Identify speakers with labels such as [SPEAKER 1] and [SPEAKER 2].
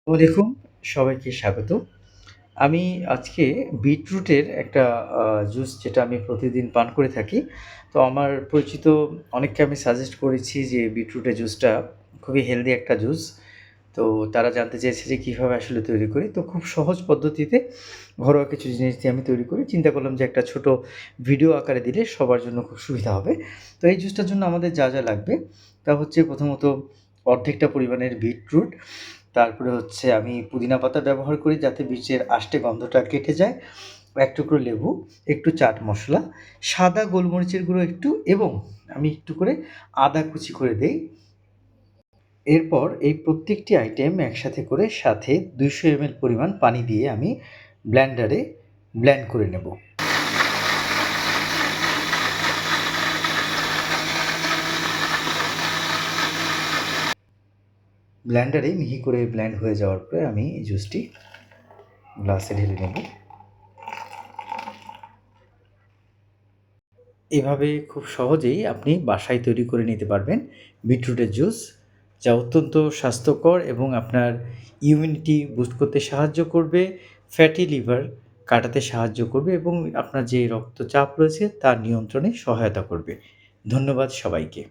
[SPEAKER 1] আসসালামু আলাইকুম, সবাইকে স্বাগত। আমি আজকে বিটরুটের একটা জুস যেটা আমি প্রতিদিন পান করে থাকি। তো আমার পরিচিত অনেককে আমি সাজেস্ট করেছি যে বিটরুটের জুসটা খুবই হেলদি একটা জুস। তো তারা জানতে চেয়েছে যে কীভাবে আসলে তৈরি করি। তো খুব সহজ পদ্ধতিতে ঘরোয়া কিছু জিনিস দিয়ে আমি তৈরি করি। চিন্তা করলাম যে একটা ছোট ভিডিও আকারে দিলে সবার জন্য খুব সুবিধা হবে। তো এই জুসটার জন্য আমাদের যা লাগবে তা হচ্ছে প্রথমত অর্ধেকটা পরিমাণের বিটরুট, তারপরে হচ্ছে আমি পুদিনা পাতা ব্যবহার করি যাতে বীজের আষ্টে গন্ধটা কেটে যায়। ১ টুকরো লেবু, একটু চাট মসলা, সাদা গোলমরিচের গুঁড়ো একটু এবং আমি একটু করে আদা কুচি করে দেই। এরপর এই প্রত্যেকটি আইটেম একসাথে করে সাথে ২০০ ml পরিমাণ পানি দিয়ে আমি ব্লেন্ডারে ব্লেন্ড করে নেব। ব্লেন্ডারে মিহি করে ব্লেন্ড হয়ে যাওয়ার পরে আমি এই জুসটি গ্লাসে ঢেলে নেব। এভাবে খুব সহজেই আপনি বাসায় তৈরি করে নিতে পারবেন বিটরুটের জুস, যা অত্যন্ত স্বাস্থ্যকর এবং আপনার ইমিউনিটি বুস্ট করতে সাহায্য করবে, ফ্যাটি লিভার কাটাতে সাহায্য করবে এবং আপনার যে রক্তচাপ রয়েছে তা নিয়ন্ত্রণে সহায়তা করবে। ধন্যবাদ সবাইকে।